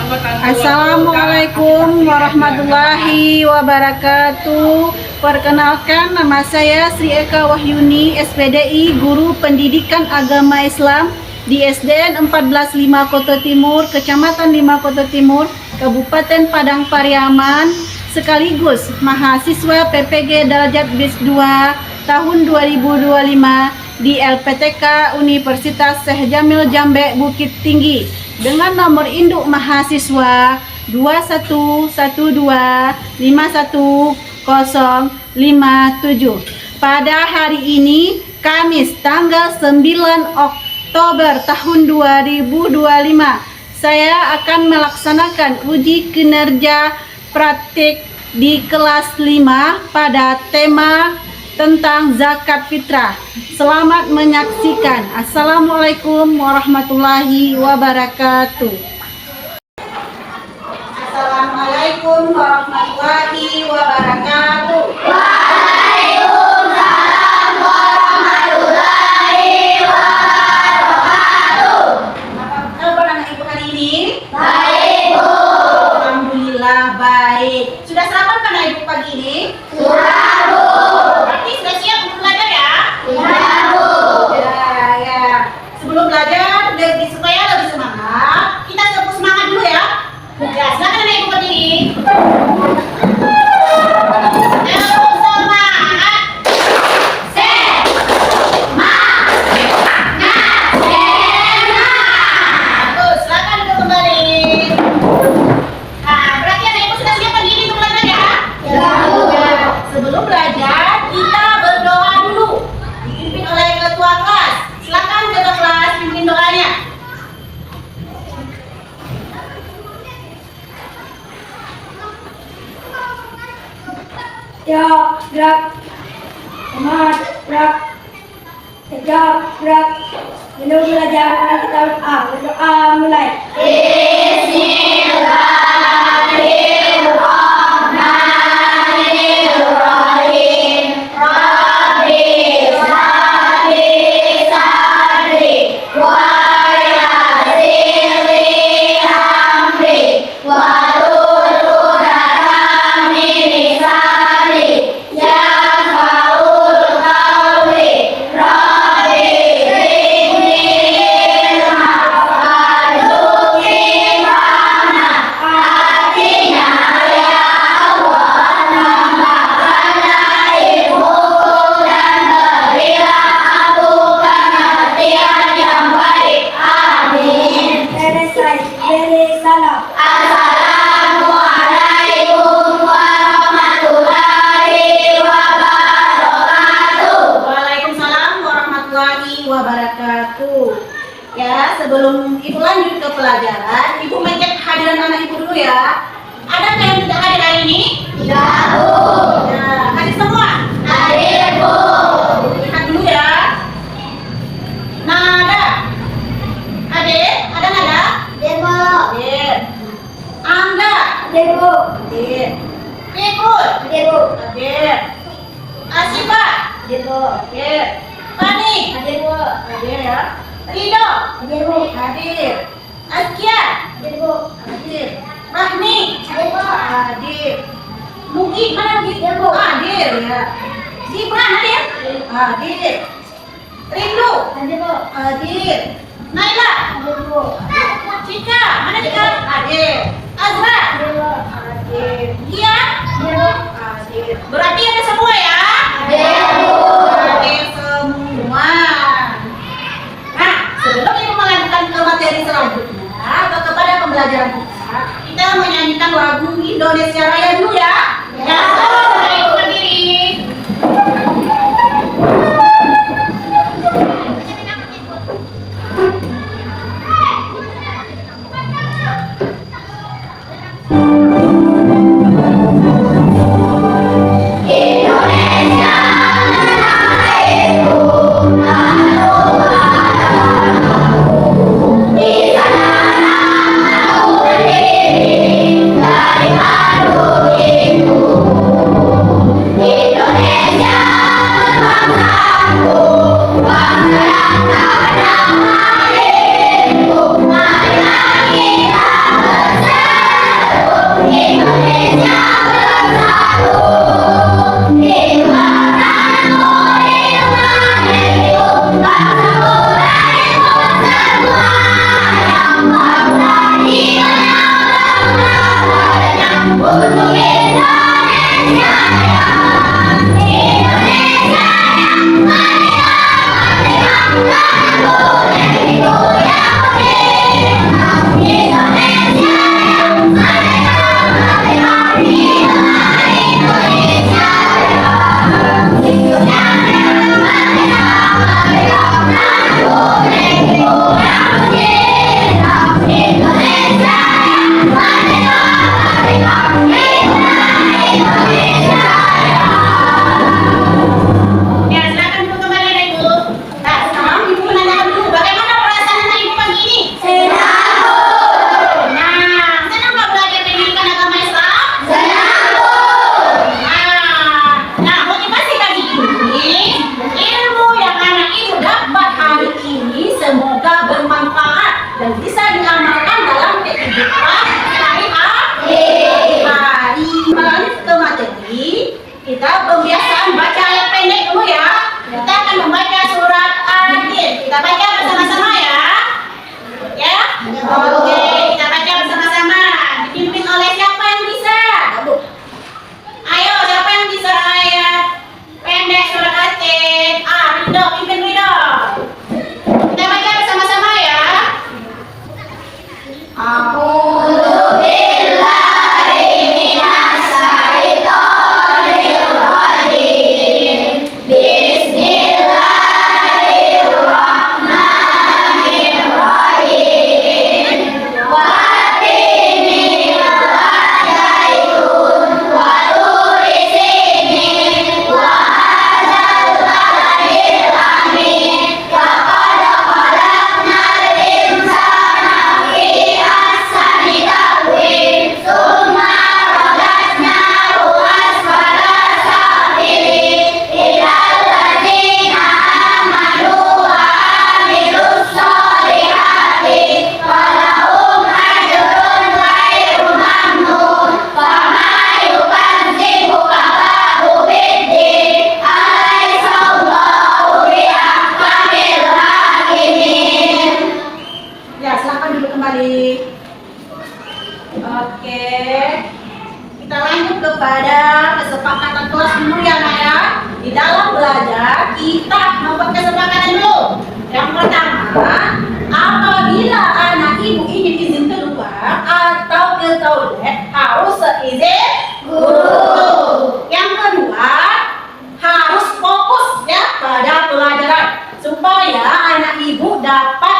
Assalamualaikum warahmatullahi wabarakatuh. Perkenalkan, nama saya Sri Eka Wahyuni, SPDI, Guru Pendidikan Agama Islam di SDN 145 Kota Timur, Kecamatan 5 Kota Timur, Kabupaten Padang Pariaman, sekaligus mahasiswa PPG Darajat BIS 2 tahun 2025 di LPTK Universitas Syekh Jamil Jambe Bukit Tinggi dengan nomor induk mahasiswa 2112510057. Pada hari ini, Kamis tanggal 9 Oktober tahun 2025, saya akan melaksanakan uji kinerja praktik di kelas 5 pada tema tentang zakat fitrah. Selamat menyaksikan. Assalamualaikum warahmatullahi wabarakatuh. Assalamualaikum warahmatullahi wabarakatuh. Waalaikumsalam warahmatullahi wabarakatuh. Apa kabar anak ibu hari ini? Baik, Bu. Alhamdulillah baik. Sudah sarapan kan anak ibu pagi ini? Sudah, Bu. Berarti sudah siap untuk belajar ya? Sudah, Bu. Ya. Sebelum belajar, supaya lebih semangat, kita tepuk semangat dulu ya. Ya, silakan anak ibu berdiri. Tepuk semangat. Bagus, silakan duduk kembali. Nah, berarti anak ibu sudah siap berdiri untuk belajar ya? Ya, Bu. Ya, sebelum belajar, kita berdoa dulu. Dipimpin oleh ketua kelas. Silakan ketua kelas pimpin doanya. Siap, gerak. Semangat, gerak. Kejap, gerak. Sebelum belajar, mari kita berdoa mulai. Bismillahirrahmanirrahim. Rabbi shrahli sadri wa yassir li amri wahlul 'uqdatam min lisani yafqahul qawli. Rabbi zidni ilma warzuqni fahma. Artinya ya Allah, tambahkanlah ilmuku dan berilah aku pengertian yang baik. Amin. Beri salam. Assalamualaikum warahmatullahi wabarakatuh. Waalaikumsalam warahmatullahi wabarakatuh. Ya, sebelum ibu lanjut ke pelajaran, ibu mencek hadiran anak ibu dulu ya. Ada yang tidak hadir hari ini? Ya, Bu. Ya, hadir semua. Hadir, Bu. Lihat dulu ya. Nada. Hadir? Ada nada? Hadir, Bu. Hadir. Angga. Hadir, Bu. Hadir. Pikul. Hadir, Bu. Hadir. Asifa. Hadir, Bu. Hadir. Pani. Hadir, Bu. Hadir ya. Rido. Hadir, Bu. Hadir. Azkia. Hadir, Bu. Hadir. Rahmi. Hadir, Bu. Hadir. Mugi, mana Mugi? Hadir, Bu. Hadir ya. Zibran hadir? Hadir. Rindu. Hadir, Bu. Hadir. Naila. Hadir, Bu. Cika, mana Cika? Hadir. Azra. Hadir, Bu. Hadir. Dia? Hadir, Bu. Hadir. Berarti ada semua ya? Hadir, Bu. Hadir semua. Nah, sebelum ibu melanjutkan ke materi selanjutnya atau kepada pembelajaran kita menyanyikan lagu Indonesia Raya dulu ya. Ya, sekarang ibu berdiri. Indonesia tanah airku, di sana aku berdiri dari padu ibu. Untuk Indonesia Raya, Indonesia yang merdeka, merdeka, tak boleh digoyah-goyah. Indonesia yang merdeka, merdeka, inilah Indonesia Raya. Indonesia yang merdeka, merdeka, tak boleh digoyah-goyah. Indonesia yang merdeka, merdeka, inilah Indonesia Raya. Ya, silakan Ibu kembali dari dulu. Nah, sekarang Ibu menanyakan dulu bagaimana perasaan anak Ibu pagi ini? Senang, Nah, senang nggak belajar pendidikan agama Islam? senang, Nah, motivasi pagi ini, ilmu yang anak Ibu dapat hari ini semoga bermanfaat dan bisa diamalkan dalam kehidupan sehari-hari. Melalui ke materi, kita pembiasaan baca ayat pendek dulu ya. Kita akan membaca surat Al-Anfal. Kita baca bersama-sama ya. Ya? Oke, kita baca bersama-sama. Dipimpin oleh siapa yang bisa? Ayo, siapa yang bisa ayat pendek surat Al-Anfal? Ridho, pimpin Ridho. Kita baca bersama-sama ya. A'udzu billahi minas syaitonir rajim. Bismillahirrahmanirrahim. Wattini wazzaitun wa turi sinin wa hadzal baladil amin. Laqad khalaqnal insana fi ahsani taqwim. Tsumma radadnahu asfala safilin. Illal ladzina amanu wa amilus solihati falahum ajrun ghairu mamnun. Fama yukadzibuka ba'du biddin. Alaysa Allahu biahkamil hakimin. Ya, silakan duduk kembali. Oke. Kita lanjut kepada kesepakatan kelas dulu ya, Nak ya. Di dalam belajar, kita membuat kesepakatan dulu. Yang pertama, apabila anak Ibu ingin izin keluar atau ke toilet, harus seizin guru. Yang kedua, harus fokus ya pada pelajaran supaya anak Ibu dapat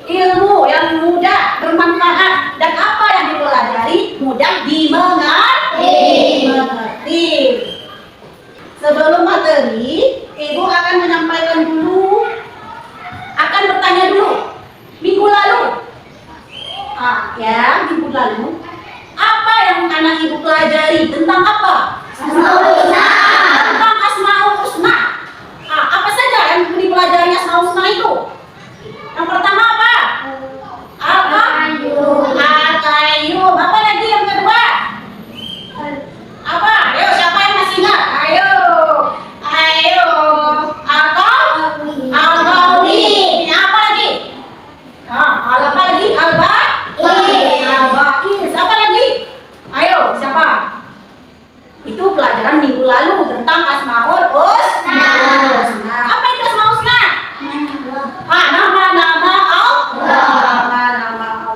ilmu yang mudah bermanfaat dan apa yang dipelajari mudah dimengerti. Sebelum materi, Ibu akan menyampaikan dulu, akan bertanya dulu. Minggu lalu, minggu lalu, apa yang anak Ibu pelajari tentang apa? Tentang Asmaul Husna. Apa saja yang dipelajari Asmaul Husna itu? Yang pertama apa? Al-Qayyum. Apa lagi yang kedua? Apa? Ayo, siapa yang masih ingat? Ayo. Al-Qawi. Ini apa lagi? Apa lagi? Al-Baqis. Apa lagi? Ayo, siapa? Itu pelajaran minggu lalu tentang Asmaul Husna. Apa itu Asmaul Husna? Nama-nama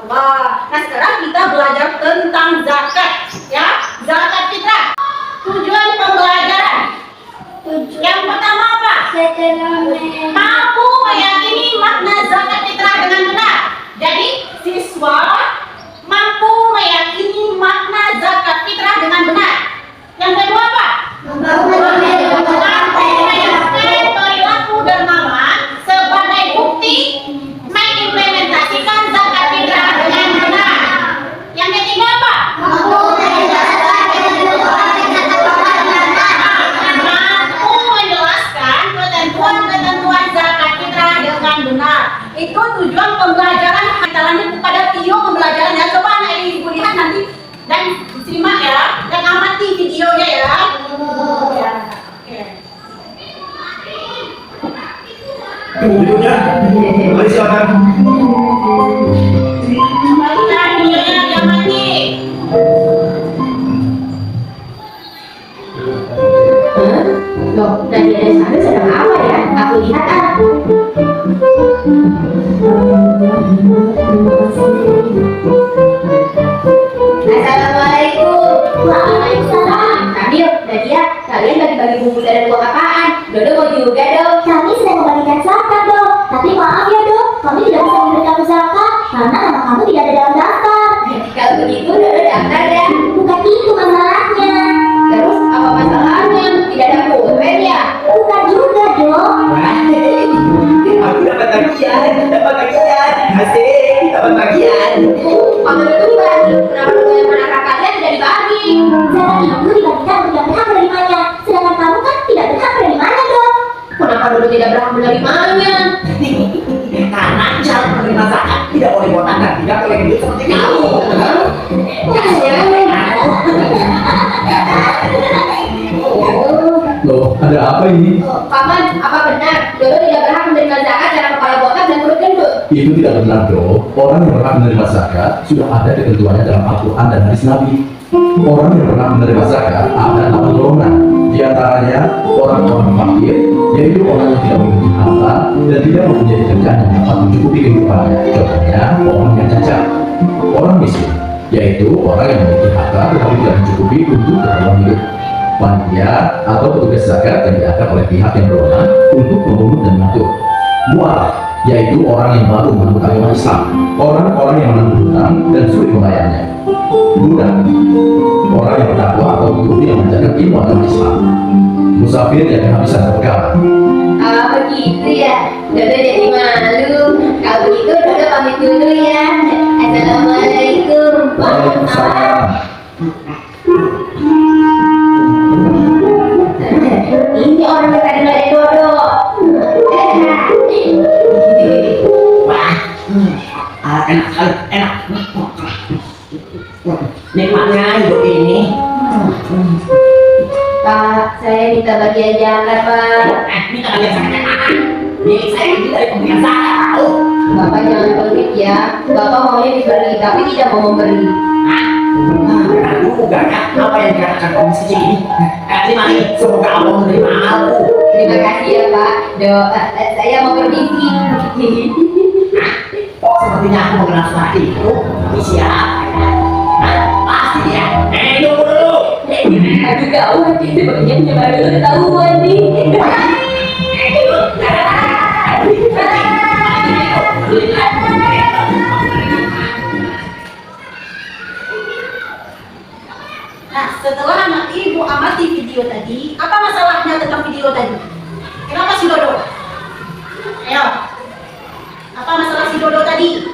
Allah. Nah, sekarang kita belajar tentang zakat, ya. Zakat fitrah. Tujuan pembelajaran. Yang pertama apa? Mampu meyakini makna zakat fitrah dengan benar. Jadi, siswa mampu meyakini makna zakat fitrah dengan benar. Yang kedua apa? Mampu menyampaikan perilaku dermawan sebagai bukti mengimplementasikan zakat fitrah dengan benar. Yang ketiga apa? Mampu menjelaskan ketentuan zakat fitrah dengan benar. Itu tujuan pembelajaran. Kita lanjut kepada video pembelajarannya. Coba anak Ibu lihat nanti dan simak ya, dan amati videonya ya. Ya. Oke. Berikutnya, mari silakan. Kembalikan videonya diamati. begitu Dodo daftar ya. Bukan itu masalahnya. Terus apa masalahnya? Tidak ada pulpen ya? Bukan juga dong. Aku dapat tagihan. Asik, dapat tagihan. Paman itu dibagi. Kenapa dengan anak kalian tidak dibagi? Zakat itu dibagikan untuk yang berhak menerimanya. Sedangkan kamu kan tidak berhak menerimanya dong. Kenapa Dodo tidak berhak menerimanya? Karena cara menerima zakat tidak boleh botak dan tidak boleh hidup seperti kamu. Loh, ada apa ini? Paman, apa benar Dodo tidak berhak menerima zakat karena kepala botak dan perut gendut? Itu tidak benar, Do. Orang yang berhak menerima zakat sudah ada ketentuannya dalam Al-Quran dan hadis Nabi. Orang yang berhak menerima zakat ada 8 golongan. Di antaranya orang-orang fakir, yaitu orang yang tidak memiliki harta dan tidak mempunyai pekerjaan yang dapat mencukupi kehidupannya. Contohnya, orang yang cacat. Orang miskin, yaitu orang yang memiliki harta tetapi tidak mencukupi untuk keperluan hidup. Panitia atau petugas zakat yang diangkat oleh pihak yang berwenang untuk memungut dan mengatur. Mualaf, yaitu orang yang baru menganut agama Islam, orang-orang yang menanggung hutang dan sulit membayarnya. Budak, orang yang bertakwa atau guru yang mengajarkan ilmu agama Islam. Musafir yang kehabisan bekal. Ah, begitu ya. Dodo jadi malu. Kalau begitu Dodo pamit dulu ya. Assalamualaikum. Waalaikumsalam. Ini orang yang tadi dari Dodo. Wah, enak sekali, enak. Nikmatnya hidup ini. Pak, saya minta bagian zakat, Pak. Minta bagian zakat mana? Nih, saya ini dari pemberian zakat, tahu? Bapak jangan pelit ya. Bapak maunya diberi, tapi tidak mau memberi. Benar juga ya, apa yang dikatakan komisi ini? Terima kasih, semoga Allah menerima aku. Terima kasih ya, Pak. Saya mau permisi. Sepertinya aku mengenal suara itu. Ini siapa? Pasti ya. Tunggu dulu. Aduh gawat, sepertinya penyebar dulu ketahuan nih. Nah, setelah anak ibu amati video tadi, apa masalahnya tentang video tadi? Kenapa si Dodo? Ayo, apa masalah si Dodo tadi?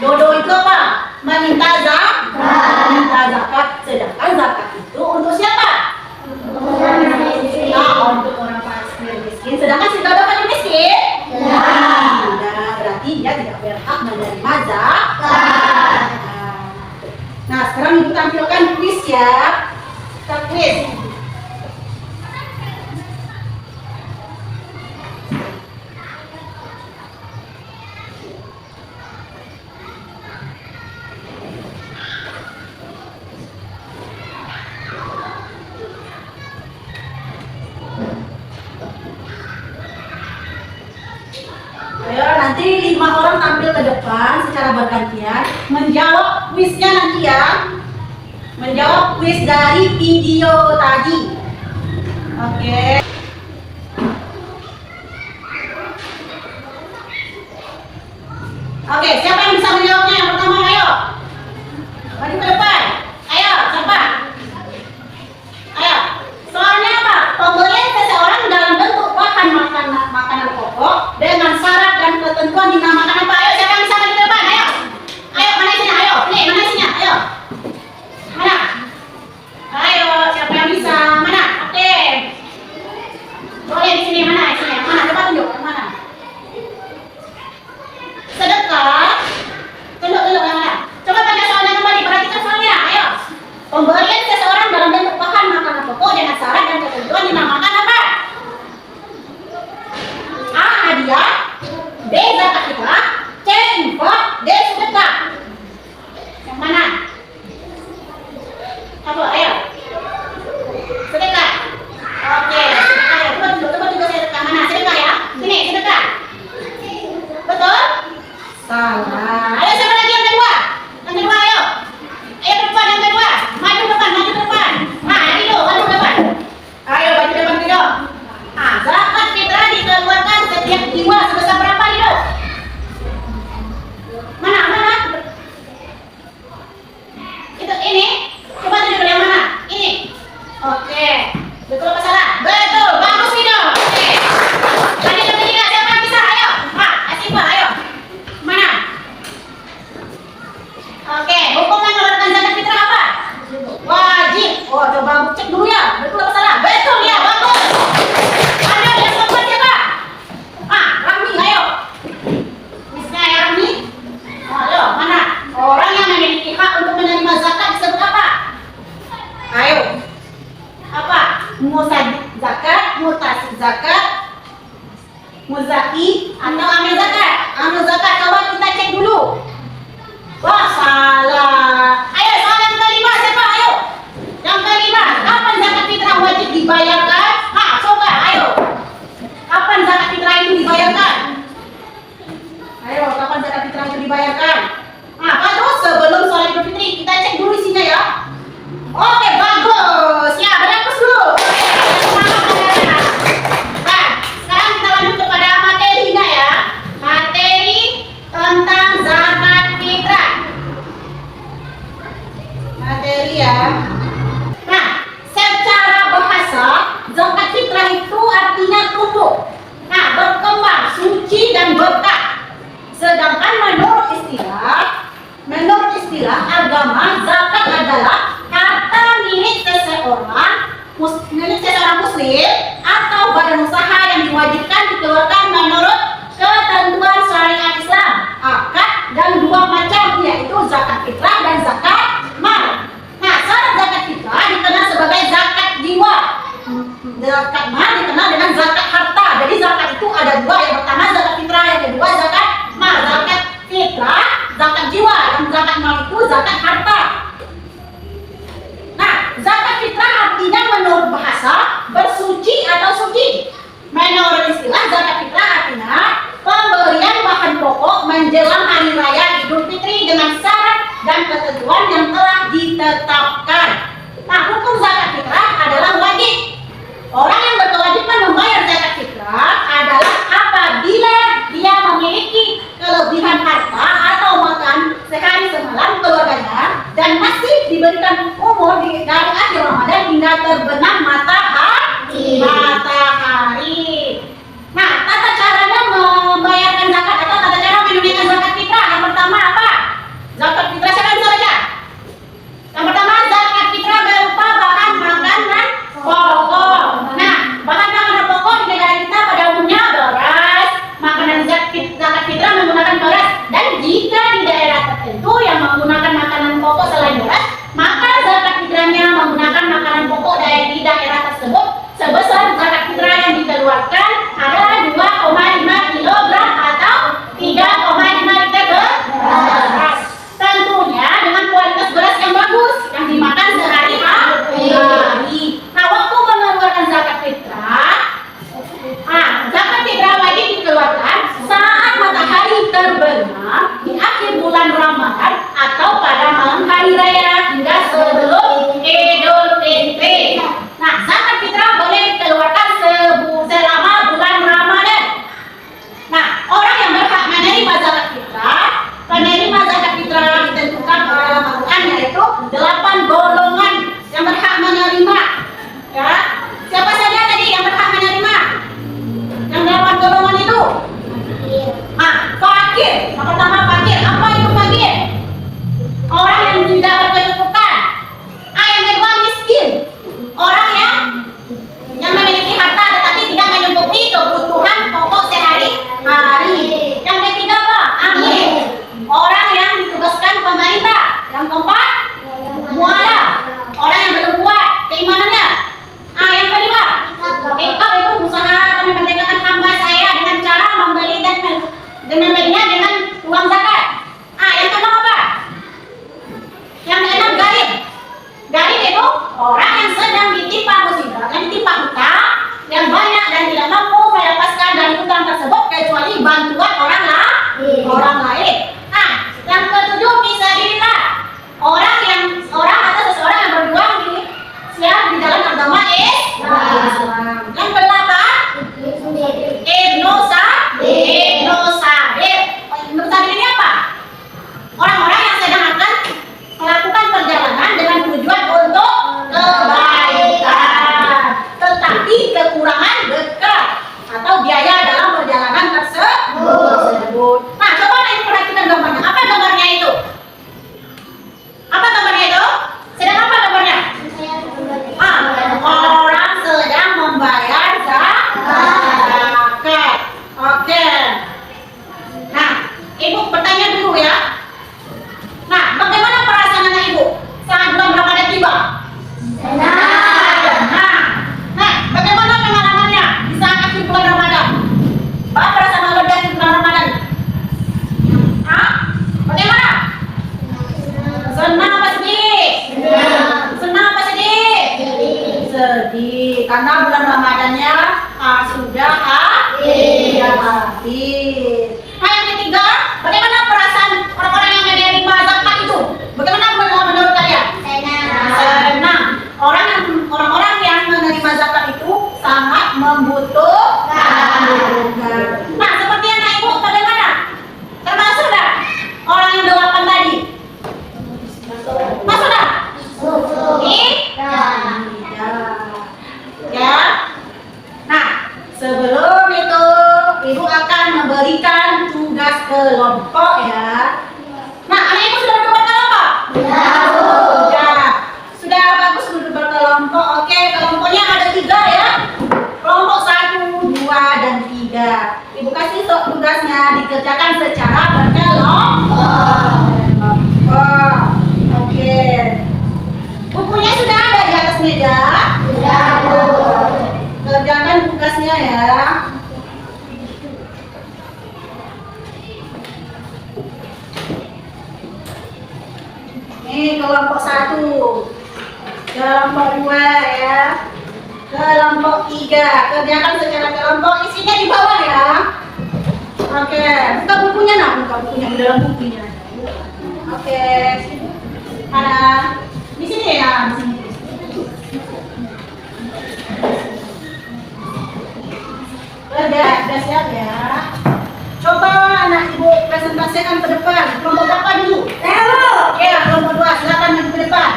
Dodo itu apa? Meminta zakat. Meminta zakat. Sedangkan zakat itu untuk siapa? Untuk orang fakir miskin. Sedangkan si Dodo kan miskin? Sudah, berarti dia tidak berhak menerima zakat. Nah, sekarang ibu tampilkan kuis ya. Kita kuis. Ayo, nanti 5 orang tampil ke depan secara bergantian menjawab kuisnya nanti ya. Menjawab kuis dari video tadi. Oke. Oke, siapa yang bisa menjawabnya? Yang pertama, ayo. Maju ke depan. Ayo, siapa? Ayo. Soalnya apa? Pembelian seseorang dalam bentuk bahan makanan pokok dengan syarat dan ketentuan dinamakan apa? Ayo, siapa yang bisa maju ke depan? Ayo. Ayo, mana isinya? Ayo. Nih, mana isinya? Ayo. Mana? Ayo, siapa yang bisa? Mana? Oke. Boleh di sini, mana isinya? Mana? Coba tunjuk, mana? Sedekah. Tunjuk yang mana? Coba tanya soalnya kembali, perhatikan soalnya. Ayo. Pembelian seseorang dalam bentuk bahan makanan pokok dengan syarat dan ketentuan dinamakan apa? A. Hadiah. B. Zakat fitrah. C. Infak. D. Sedekah. Yang mana? Apa? Ayo. Sedekah. Oke, sedekah ya. Coba juga sedekah. Mana? Sedekah ya. Sini, sedekah. Betul? Salah. Ayo, siapa lagi yang kedua? Yang kedua, ayo. Ayo ke depan, yang kedua. Maju ke depan, maju ke depan. Nah, ini dulu, maju ke depan. Ayo, maju ke depan dulu. Ah, zakat fitrah dikeluarkan setiap jiwa sebesar berapa nih, dulu? Mana? Itu ini. Coba tunjuk yang mana? Ini. Oke. Betul apa salah? Betul. Bagus ini dong. Oke. Lanjut yang ketiga. Siapa yang bisa? Ayo. Asifah, ayo. Mana? Oke. Hukum mengeluarkan zakat fitrah apa? Wajib. Oh, coba cek dulu ya. Betul apa salah? Betul ya. Bagus. Ada yang keempat siapa? Rahmi, ayo. Misalnya ya Rahmi. Ayo, mana? Orang yang memiliki hak untuk menerima zakat disebut apa? Ayo. Apa? Musaddiq zakat, mutasib zakat, muzaki, atau amil zakat? Amil zakat, coba kita cek dulu. Wah, salah. Ayo, soal yang kelima siapa? Ayo. Yang kelima, kapan zakat fitrah wajib dibayarkan? Coba, ayo. Kapan zakat fitrah itu dibayarkan? Ayo, kapan zakat fitrah itu dibayarkan? Bagus. Sebelum sholat Idul Fitri, kita cek dulu isinya ya. Oke, bagus. Ya, berhapus dulu. Nah, sekarang kita lanjut kepada materinya ya. Materi tentang zakat fitrah. Materi ya. Nah, secara bahasa, zakat fitrah itu artinya tumbuh. Nah, berkembang, suci dan berkah. Sedangkan menurut istilah agama, zakat adalah harta milik seseorang muslim atau badan usaha yang diwajibkan dikeluarkan menurut ketentuan syariat Islam. Akad dan dua macam, yaitu zakat fitrah dan zakat mal. Nah, syarat zakat fitrah dikenal sebagai zakat jiwa. Zakat mal dikenal dengan zakat harta. Jadi zakat itu ada dua. Yang pertama zakat fitrah, yang kedua zakat mal. Zakat fitrah zakat jiwa, dan zakat mal itu zakat harta. Nah, zakat fitrah artinya menurut bahasa bersuci atau suci. Menurut istilah zakat fitrah artinya pemberian bahan pokok menjelang hari raya Idul Fitri dengan syarat dan ketentuan yang telah ditetapkan. Nah, hukum zakat fitrah adalah wajib. Orang yang berkewajiban membayar zakat fitrah adalah apabila dia memiliki kelebihan harta atau makan sehari semalam keluarganya dan masih diberikan umur dari akhir Ramadan hingga terbenam matahari. Nah, tata caranya membayarkan zakat atau tata cara menunaikan zakat fitrah. Yang pertama apa? Zakat fitrah siapa yang bisa baca? Yang pertama, zakat fitrah berupa bahan makanan pokok. Nah, bahan makanan pokok di negara kita pada umumnya beras. Makanan zakat fitrah menggunakan beras, dan jika di daerah tertentu yang menggunakan makanan pokok selain beras, maka zakat fitrahnya menggunakan makanan pokok dari karena bulan Ramadannya sudah habis. Nah, yang ketiga, bagaimana perasaan orang-orang yang menerima zakat itu? Bagaimana menurut kalian? Senang. Orang-orang yang menerima zakat itu sangat membutuhkan. Nah, seperti anak ibu bagaimana? Termasuk nggak orang yang 8 tadi? Masuk nggak? Ya. Nah, sebelum itu ibu akan memberikan tugas kelompok ya. Nah, anak ibu sudah duduk berkelompok? Sudah bagus duduk berkelompok. Oke, kelompoknya ada 3 ya. Kelompok 1, 2, dan 3. Ibu kasih tugasnya dikerjakan secara berkelompok. Oke. Bukunya sudah ada di atas meja? Sudah. Kerjakan tugasnya ya. Ini kelompok 1, kelompok 2 ya, kelompok 3. Kerjakan secara kelompok, isinya di bawah ya. Oke, buka bukunya nak, buka bukunya di dalam bukunya. Oke, ada di sini ya, di sini. Udah siap ya. Coba anak ibu presentasikan ke depan. Kelompok berapa dulu? Ya, kelompok 2, silakan maju ke depan.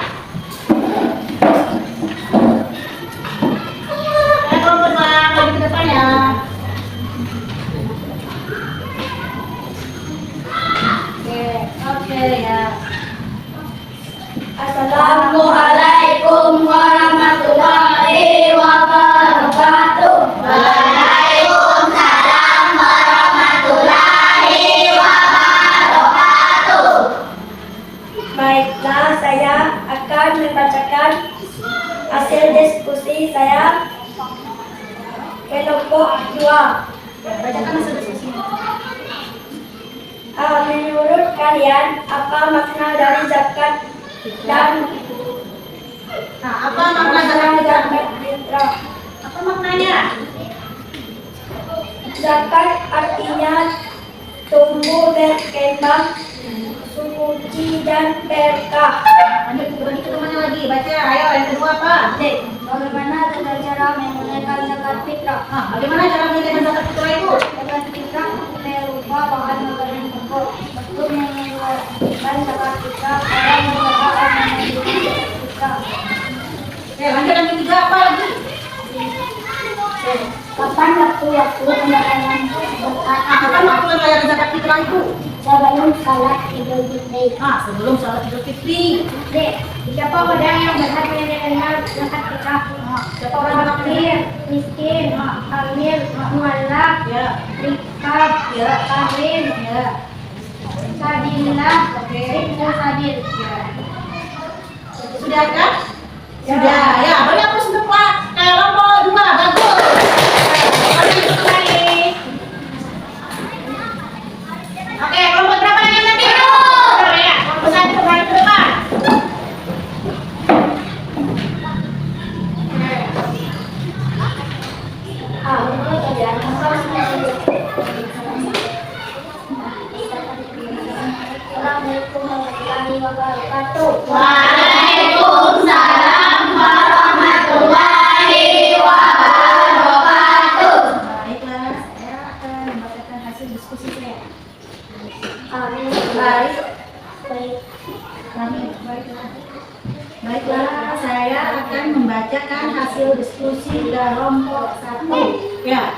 Kelompok 2, maju ke depan ya. Oke ya. Assalamualaikum warahmatullahi wabarakatuh. Waalaikumsalam warahmatullahi wabarakatuh. Baiklah, saya akan membacakan hasil diskusi saya kelompok 2. Bacakan hasil diskusi. Menurut kalian, apa makna dari zakat dan Apa makna zakat fitrah? Apa maknanya? Zakat artinya tumbuh berkembang, suci dan berkah. Lanjut ke temannya lagi. Baca. Ayo, yang kedua apa? Bagaimana dengan cara menunaikan zakat fitrah? Bagaimana cara menunaikan zakat fitrah itu? Zakat fitrah merubah bahan makanan pokok untuk mengeluarkan zakat fitrah. Orang berzakat akan menjadi fitrah. Lanjut yang ketiga apa lagi? Kapan waktu-waktu pendatangan zakat? Kapan waktu membayar zakat fitrah itu? Sebelum salat Idul Fitri. Sebelum sholat Idul Fitri. D. Siapa orang yang berhak menerima zakat fitrah? Siapa orang yang Fakir, miskin, hamil, mualaf, Ya. rikab, Ya. kahwin, Ya. sadilah, sifat sadil. Sudah kan? Sudah. Ya, boleh aku sentuh Pak. Kelompok 2, bagus. Oke, itu kembali. Oke, kelompok berapa lagi yang nanti? Ya, kelompok 1 kembali ke depan. Assalamualaikum warahmatullahi wabarakatuh. Waalaikumsalam warahmatullahi wabarakatuh. Baiklah, saya akan membacakan hasil diskusi saya. Amin. Baik. Baik. Baiklah, saya akan membacakan hasil diskusi kelompok 1. Ya.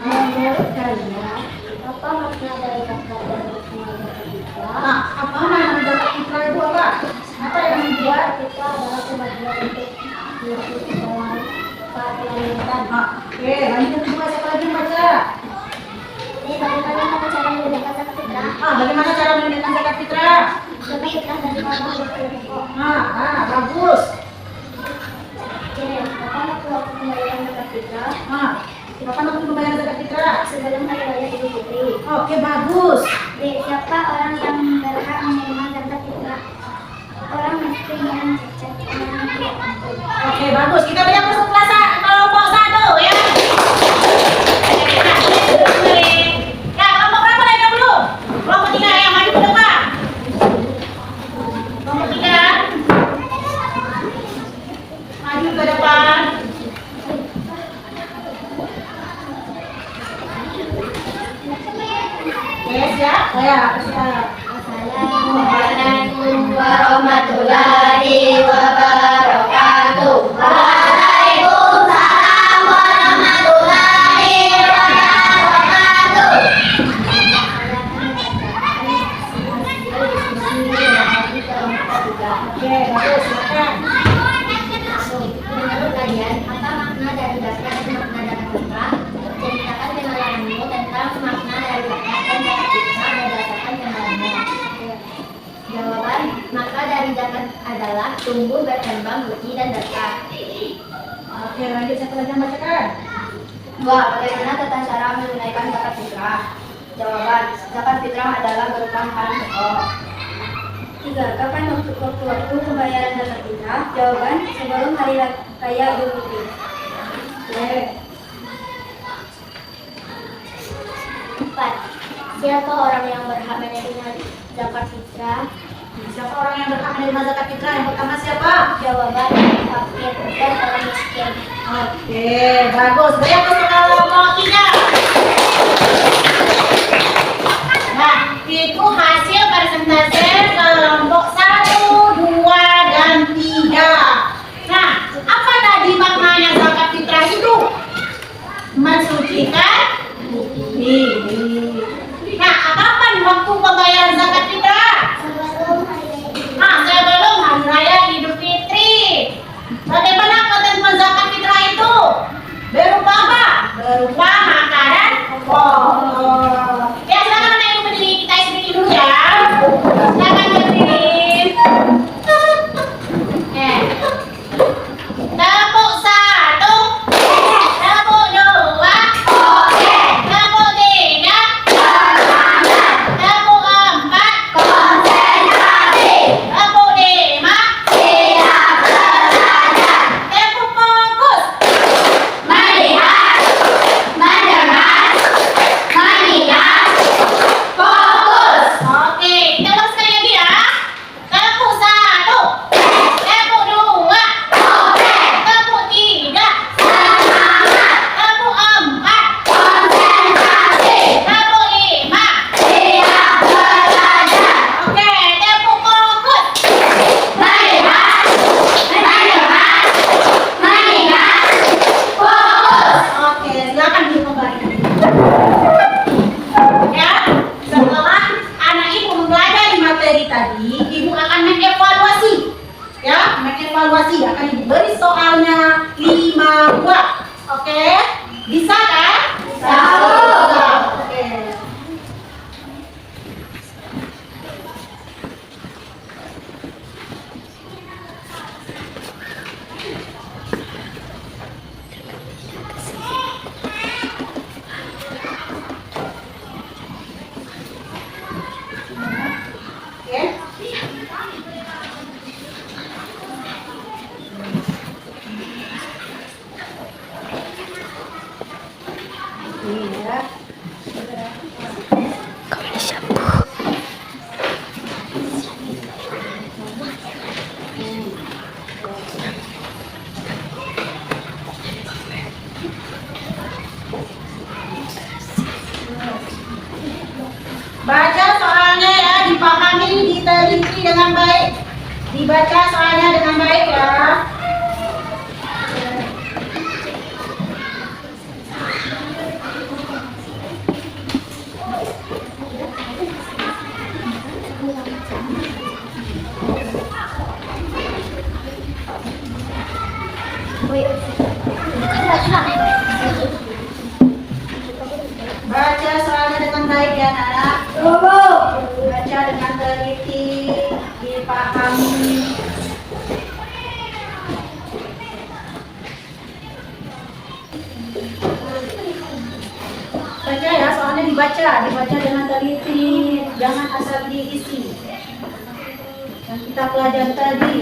Menurut kalian, Apa makna dari zakat dan makna zakat fitrah? apa makna zakat fitrah itu apa? Apa yang membuat Fitrah adalah sebagian untuk hidup dalam keadaan. Oke, lanjut kedua, siapa lagi yang baca? Ini bagaimana cara menunaikan zakat fitrah? Bagaimana cara menunaikan zakat fitrah? Zakat fitrah dari mana berpokok? Bagus. Kapan waktu pembayaran zakat fitrah? Kapan waktu membayar zakat fitrah? Sebelum hari raya Idul Fitri. Oke, bagus. D. Siapa orang yang berhak menerima zakat fitrah? Orang miskin yang cacat dan tidak mampu. Oke, bagus. Maka dari zakat adalah tumbuh, berkembang, biji, dan berkah. Oke, lanjut satu lagi yang bacakan. 2. Bagaimana tata cara menunaikan zakat fitrah? Jawaban, zakat fitrah adalah berupa makanan pokok. 3. Kapan waktu pembayaran zakat fitrah? Jawaban, sebelum hari raya Idul Fitri. Oke. 4. Siapa orang yang berhak menerima zakat fitrah? Siapa orang yang berhak menerima zakat fitrah? Yang pertama siapa? Jawaban, fakir dan orang miskin. Oke, bagus. Goyang untuk kelompok 3. Nah, itu hasil persentase kelompok 1, 2, dan 3. Nah, apa tadi maknanya zakat fitrah itu? Mensucikan diri. Nah, kapan waktu pembayaran zakat fitrah? Nah, sebelum hari raya Idul Fitri. Bagaimana ketentuan zakat fitrah itu? Berupa apa? Berupa makanan pokok. Ya, silakan anak ibu berdiri, kita isi dulu ya. Silakan berdiri. Tepuk 1, tepuk 2, tepuk 3, tepuk 4, tepuk 5, tepuk fokus. Melihat, mendengar, mengingat, fokus. Oke, kita ulang sekali lagi ya. Tepuk 1, tepuk 2, tepuk 3, tepuk 4, tepuk 5. Oke, tepuk fokus. Melihat, mendengar, mengingat, fokus. Oke, silakan ibu kembali. Ya, setelah anak ibu mempelajari materi tadi, ibu akan mengevaluasi. Ya, mengevaluasi akan ibu beri soalnya 5 buah. Oke, bisa kan? Bisa. Oke. Oke. Iya. Baca soalnya ya, dipahami, diteliti dengan baik. Dibaca soalnya dengan baik ya. Baca soalnya dengan baik ya anak. Baca dengan teliti, dipahami. Baca ya, soalnya dibaca dengan teliti, jangan asal diisi. Yang kita pelajari tadi.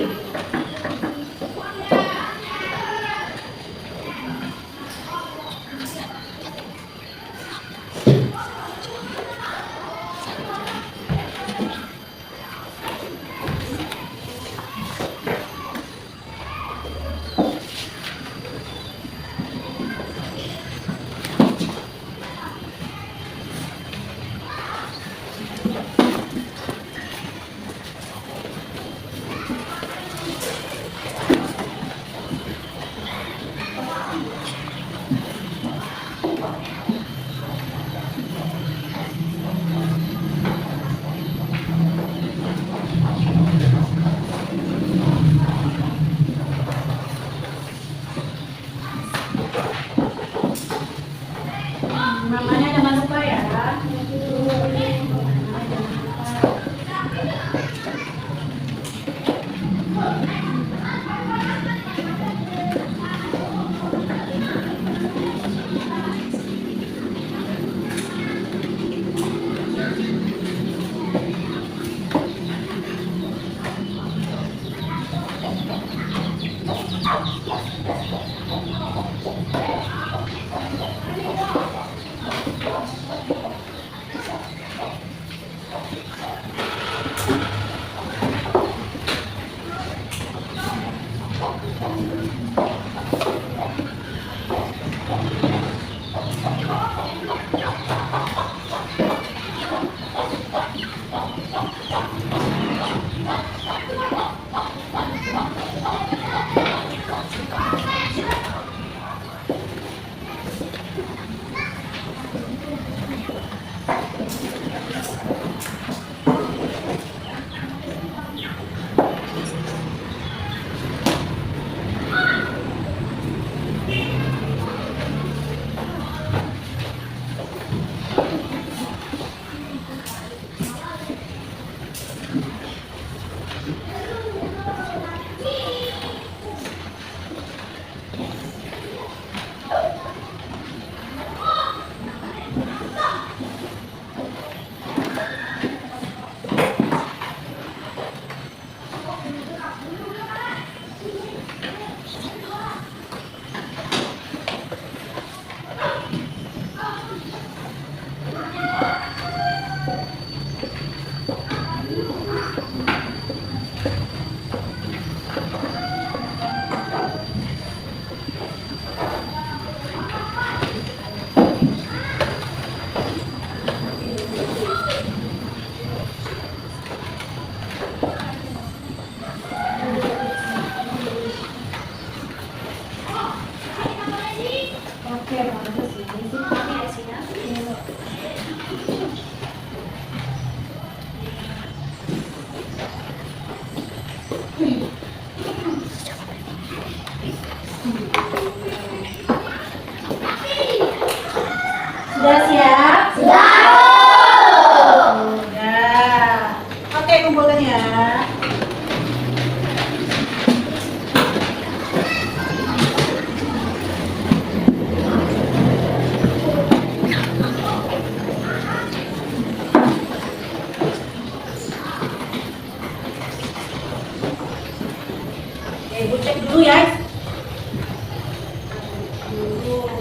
Ibu cek dulu ya.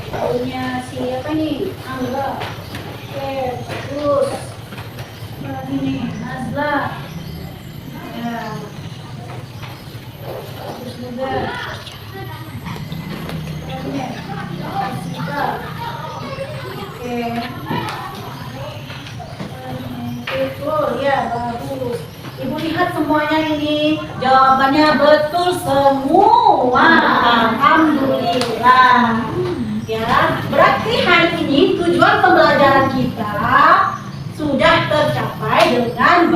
Punya siapa nih? Angga. Oke, bagus. Lagi nih, Nazla. Ya. Bagus juga. Oke. Oke. Betul, ya bagus. Ibu lihat semuanya ini jawabannya betul semua. Alhamdulillah. Ya, berarti hari ini tujuan pembelajaran kita sudah tercapai dengan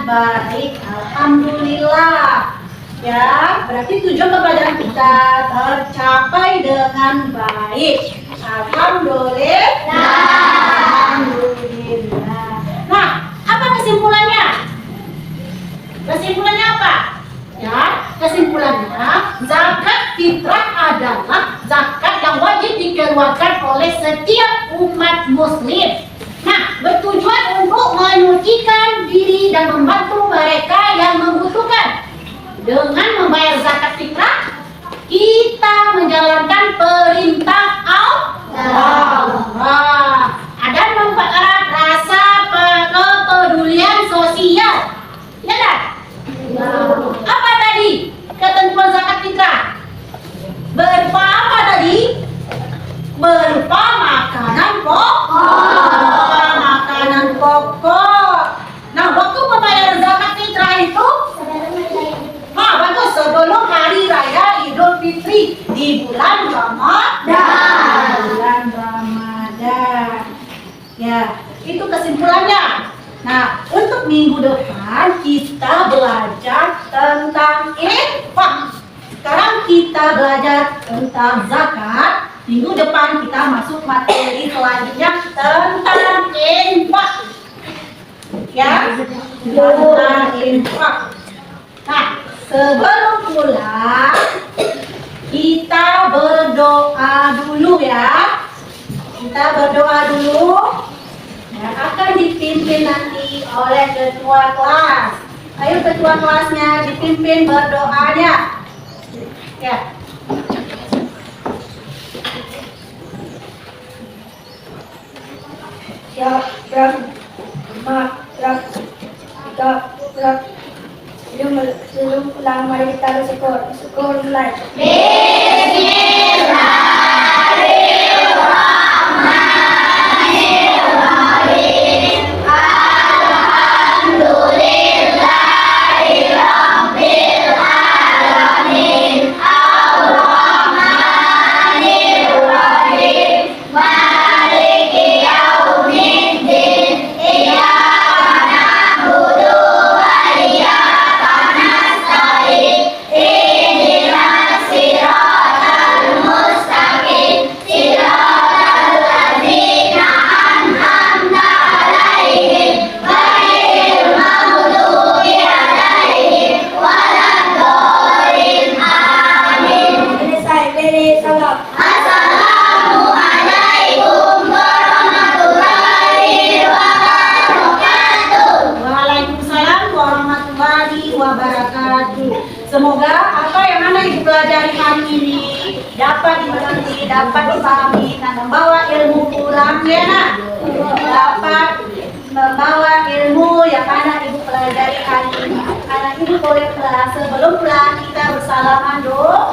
baik. Alhamdulillah. Ya, berarti tujuan pembelajaran kita tercapai dengan baik. Alhamdulillah. Alhamdulillah. Nah, apa kesimpulannya? Kesimpulannya apa? Ya, kesimpulannya zakat fitrah adalah zakat yang wajib dikeluarkan oleh setiap umat muslim. Nah, bertujuan untuk menyucikan diri dan membantu mereka yang membutuhkan. Dengan membayar zakat fitrah, kita menjalankan perintah Allah. Ada mempererat rasa kepedulian sosial. Ya kan? Apa tadi ketentuan zakat fitrah? Berupa apa tadi? Berupa makanan pokok. Nah, waktu pembayaran zakat fitrah itu bagus sebelum hari raya Idul Fitri di bulan Ramadan. Ya, itu kesimpulannya. Nah, untuk minggu depan kita belajar tentang infak. Sekarang kita belajar tentang zakat. Minggu depan kita masuk materi selanjutnya tentang infak. Ya, tentang infak. Nah, sebelum pulang kita berdoa dulu ya. Kita berdoa dulu. Yang akan dipimpin nanti oleh ketua kelas. Ayo ketua kelasnya dipimpin berdoanya. Ya. Sebelum pulang mari kita bersyukur mulai. Semoga apa yang Anda Ibu pelajari hari ini dapat dimengerti, dapat dipahami dan membawa ilmu pulang ya nak. Dapat membawa ilmu yang Anda Ibu pelajari hari ini. Anak Ibu boleh kelas sebelum pulang kita bersalaman dulu.